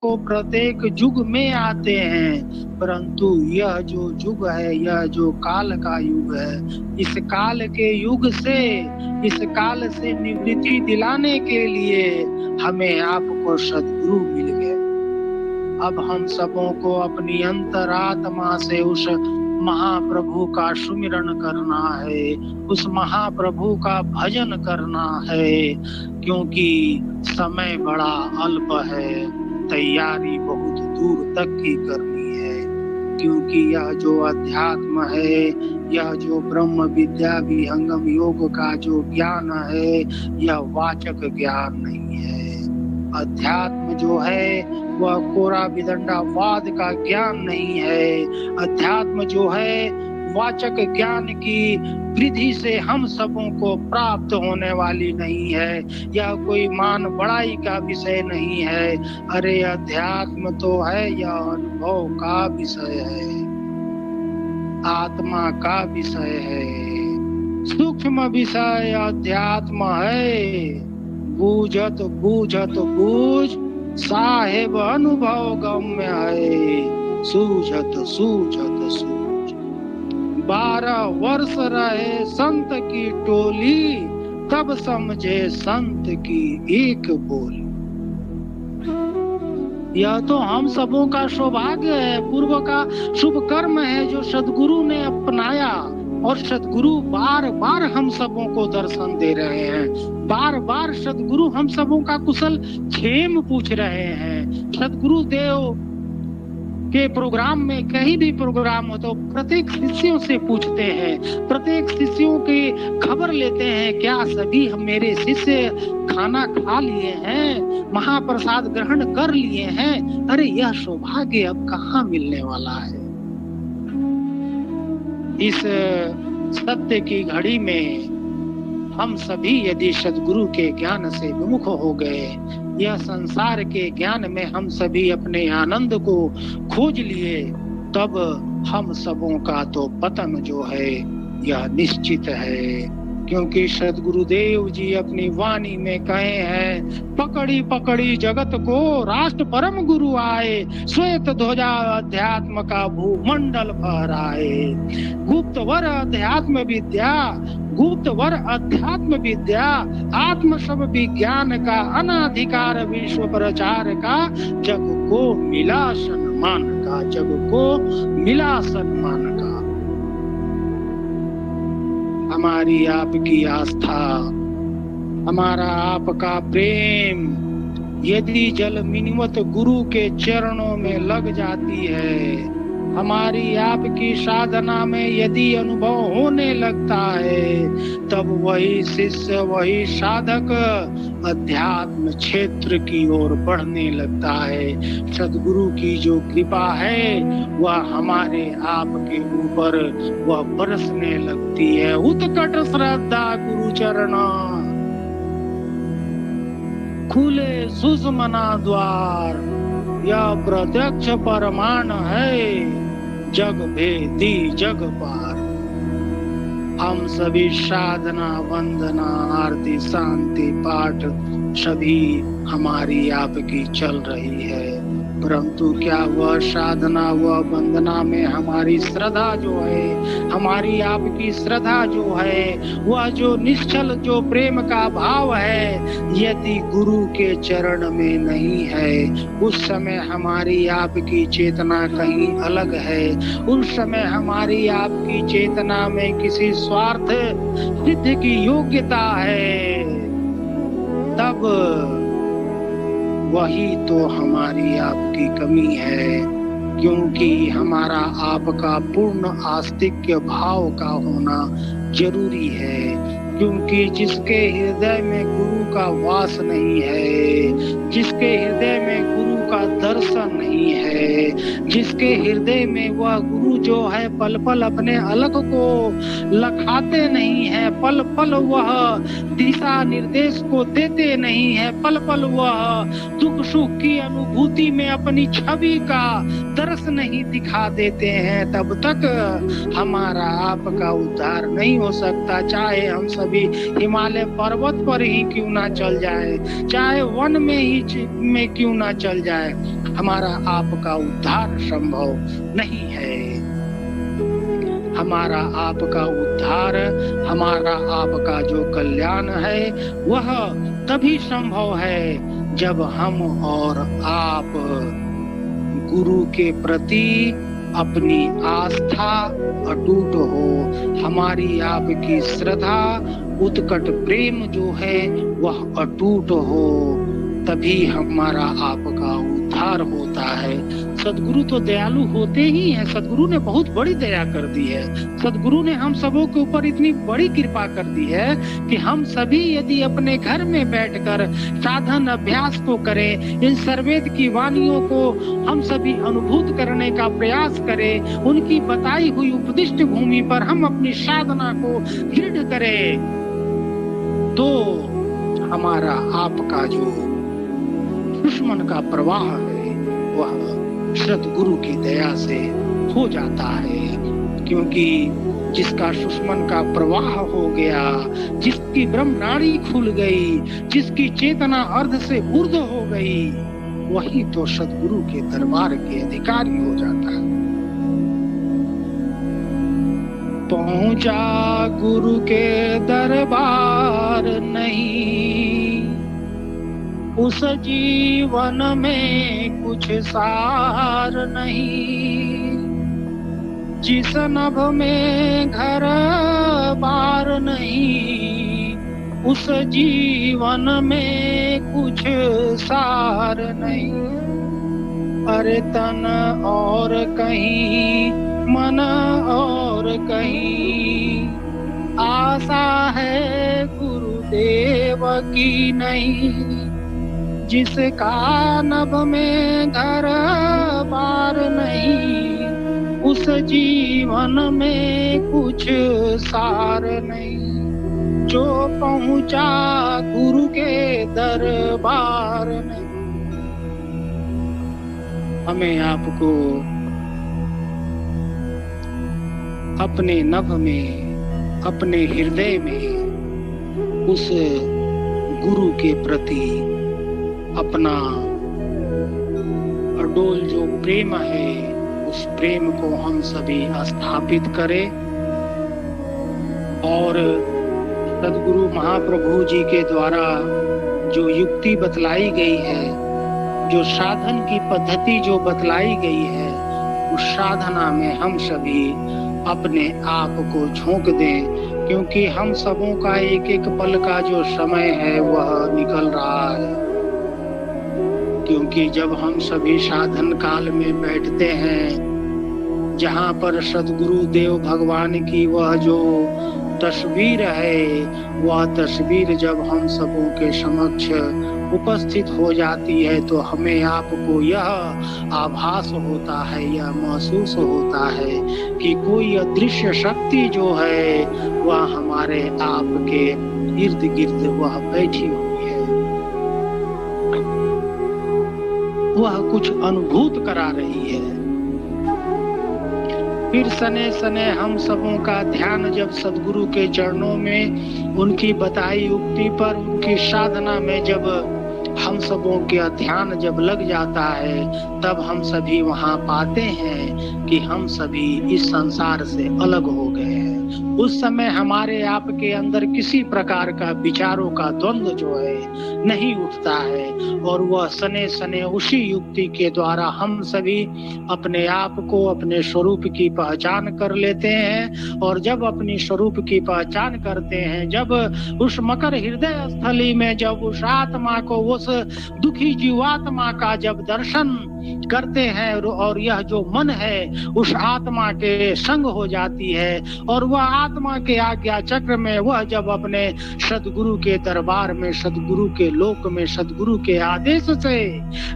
को प्रत्येक युग में आते हैं, परंतु यह जो युग है, यह जो काल का युग है, इस काल के युग से, इस काल से निवृत्ति दिलाने के लिए हमें आपको सद्गुरु मिल गए। अब हम सबों को अपनी अंतरात्मा से उस महाप्रभु का सुमिरन करना है, उस महाप्रभु का भजन करना है, क्योंकि समय बड़ा अल्प है, तैयारी बहुत दूर तक की करनी है। क्योंकि यह जो अध्यात्म है, यह जो ब्रह्म विद्या विहंगम योग का जो ज्ञान है, यह वाचक ज्ञान नहीं है। अध्यात्म जो है वह कोरा विदंडावाद का ज्ञान नहीं है। अध्यात्म जो है वाचक ज्ञान की वृद्धि से हम सबों को प्राप्त होने वाली नहीं है। यह कोई मान बड़ाई का विषय नहीं है। अरे अध्यात्म तो है, यह अनुभव का विषय है, आत्मा का विषय है, सूक्ष्म विषय अध्यात्म है। बूझत बूझत बूझ साहेब अनुभव गम्य है, सूझत सूझत सूझ। 12 वर्ष रहे संत की टोली, तब समझे संत की एक बोली। यह तो हम सबों का सौभाग्य है, पूर्व का शुभ कर्म है जो सद्गुरु ने अपनाया, और सद्गुरु बार बार हम सबों को दर्शन दे रहे हैं। बार बार सद्गुरु हम सबों का कुशल क्षेम पूछ रहे हैं। सद्गुरु देव के प्रोग्राम में, कहीं भी प्रोग्राम हो तो प्रत्येक शिष्यों से पूछते हैं, प्रत्येक शिष्यों की खबर लेते हैं, क्या सभी मेरे शिष्य खाना खा लिए हैं, महाप्रसाद ग्रहण कर लिए हैं। अरे यह सौभाग्य अब कहाँ मिलने वाला है। इस सत्य की घड़ी में हम सभी यदि सद्गुरु के ज्ञान से विमुख हो गए, यह संसार के ज्ञान में हम सभी अपने आनंद को खोज लिए, तब हम सबों का तो पतन जो है यह निश्चित है। क्योंकि सद्गुरुदेव जी अपनी वाणी में कहे हैं, पकड़ी पकड़ी जगत को राष्ट्र परम गुरु आए, श्वेत ध्वजा अध्यात्म का भूमंडल फहराए। गुप्तवर अध्यात्म विद्या, गुप्तवर अध्यात्म विद्या, आत्म सब विज्ञान का अनाधिकार विश्व प्रचार का, जग को मिला सम्मान का, जग को मिला सम्मान का। हमारी आपकी आस्था, हमारा आपका प्रेम यदि जल मिनिमत गुरु के चरणों में लग जाती है, हमारी आपकी साधना में यदि अनुभव होने लगता है, तब वही शिष्य, वही साधक अध्यात्म क्षेत्र की ओर बढ़ने लगता है। सद्गुरु की जो कृपा है वह हमारे आपके ऊपर वह बरसने लगती है। उत्कट श्रद्धा गुरु चरण, खुले सुषमना द्वार, यह प्रत्यक्ष परमाण है, जग भेदी जग पार। हम सभी साधना वंदना आरती शांति पाठ सभी हमारी आपकी चल रही है, परंतु क्या वह साधना वह वंदना में हमारी श्रद्धा जो है, हमारी आपकी श्रद्धा जो है, वह जो निश्चल जो प्रेम का भाव है, यदि गुरु के चरण में नहीं है, उस समय हमारी आपकी चेतना कहीं अलग है। उस समय हमारी आपकी चेतना में किसी स्वार्थ सिद्ध की योग्यता है, तब वही तो हमारी आपकी कमी है। क्योंकि हमारा आपका पूर्ण आस्तिक्य भाव का होना जरूरी है। क्योंकि जिसके हृदय में गुरु का वास नहीं है, जिसके हृदय में गुरु का दर्शन नहीं है, है, जिसके हृदय में वह गुरु जो है पल पल अपने अलग को लखाते नहीं है, पल पल वह दिशा निर्देश को देते नहीं है, पल पल वह दुख सुख की अनुभूति में अपनी छवि का दर्श नहीं दिखा देते हैं, तब तक हमारा आपका उद्धार नहीं हो सकता। चाहे हम सभी हिमालय पर्वत पर ही क्यों ना चल जाए, चाहे वन में ही में क्यों ना चल जाए, हमारा आपका उद्धार संभव नहीं है। हमारा आपका उद्धार, हमारा आपका जो कल्याण है वह तभी संभव है जब हम और आप गुरु के प्रति अपनी आस्था अटूट हो, हमारी आपकी श्रद्धा उत्कट प्रेम जो है वह अटूट हो, तभी हमारा आपका उद्धार होता है। सदगुरु तो दयालु होते ही हैं, सदगुरु ने बहुत बड़ी दया कर दी है, सदगुरु ने हम सबों के ऊपर इतनी बड़ी कृपा कर दी है कि हम सभी यदि अपने घर में बैठकर साधन अभ्यास को करें, इन सर्वेद की वाणियों को हम सभी अनुभूत करने का प्रयास करें, उनकी बताई हुई उपदिष्ट भूमि पर हम अपनी साधना को दृढ़ करें, तो हमारा आपका जो दुश्मन का प्रवाह है वह सद्गुरु की दया से हो जाता है। क्योंकि जिसका दुश्मन का प्रवाह हो गया, जिसकी ब्रह्म नाड़ी खुल गई, जिसकी चेतना अर्ध से ऊर्ध्व हो गई, वही तो सद्गुरु के दरबार के अधिकारी हो जाता है। पहुंचा गुरु के दरबार नहीं, उस जीवन में कुछ सार नहीं, जिस नभ में घर बार नहीं, उस जीवन में कुछ सार नहीं। अरे तन और कहीं मन और कहीं, आशा है गुरुदेव की नहीं, जिसका नभ में घर बार नहीं, उस जीवन में कुछ सार नहीं। जो पहुंचा गुरु के दरबार में, हमें आपको अपने नभ में, अपने हृदय में उस गुरु के प्रति अपना अडोल जो प्रेम है, उस प्रेम को हम सभी स्थापित करें और सद्गुरु महाप्रभु जी के द्वारा जो युक्ति बतलाई गई है, जो साधन की पद्धति जो बतलाई गई है, उस साधना में हम सभी अपने आप को झोंक दें, क्योंकि हम सबों का एक एक पल का जो समय है वह निकल रहा है। क्योंकि जब हम सभी साधन काल में बैठते हैं, जहाँ पर सद्गुरु देव भगवान की वह जो तस्वीर है, वह तस्वीर जब हम सबों के समक्ष उपस्थित हो जाती है, तो हमें आपको यह आभास होता है, यह महसूस होता है कि कोई अदृश्य शक्ति जो है वह हमारे आपके इर्द गिर्द वह बैठी हुई है, वह कुछ अनुभूत करा रही है। फिर सने सने हम सबों का ध्यान जब सद्गुरु के चरणों में, उनकी बताई उक्ति पर, उनकी साधना में जब हम सबों का ध्यान जब लग जाता है, तब हम सभी वहां पाते हैं कि हम सभी इस संसार से अलग हो गए हैं। उस समय हमारे आपके अंदर किसी प्रकार का विचारों का द्वंद्व जो है नहीं उठता है, और वह सने सने उसी युक्ति के द्वारा हम सभी अपने आप को, अपने स्वरूप की पहचान कर लेते हैं। और जब अपनी स्वरूप की पहचान करते हैं, जब उस मकर हृदय स्थली में जब उस आत्मा को, उस दुखी जीवात्मा का जब दर्शन करते हैं, और यह जो मन है उस आत्मा के संग हो जाती है, और वह आत्मा के आज्ञा चक्र में वह जब अपने सद्गुरु के दरबार में, सद्गुरु के लोक में, सद्गुरु के आदेश से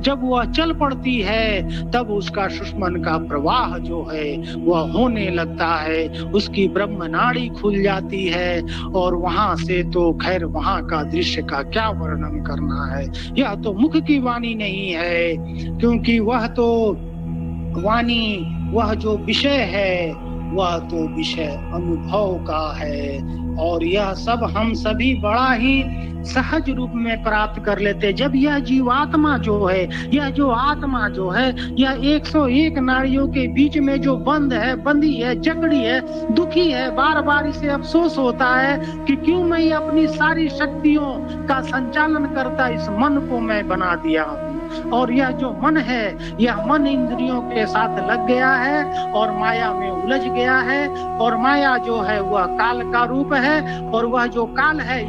जब वह चल पड़ती है, तब उसका सुषमन का प्रवाह जो है वह होने लगता है, उसकी ब्रह्म नाड़ी खुल जाती है। और वहां से तो खैर वहां का दृश्य का क्या वर्णन करना है, यह तो मुख की वाणी नहीं है, क्योंकि वह तो वाणी, वह जो विषय है वह तो विषय अनुभव का है। और यह सब हम सभी बड़ा ही सहज रूप में प्राप्त कर लेते। जब यह जीवात्मा जो है, यह जो आत्मा जो है, यह 101 नाड़ियों के बीच में जो बंद है, बंदी है, जकड़ी है, दुखी है, बार बार इसे अफसोस होता है कि क्यों मैं अपनी सारी शक्तियों का संचालन करता इस मन को मैं बना दिया हूँ। और यह जो मन है, यह मन इंद्रियों के साथ लग गया है और माया में उलझ गया है। और माया जो है वह काल का रूप है, और वह जो काल है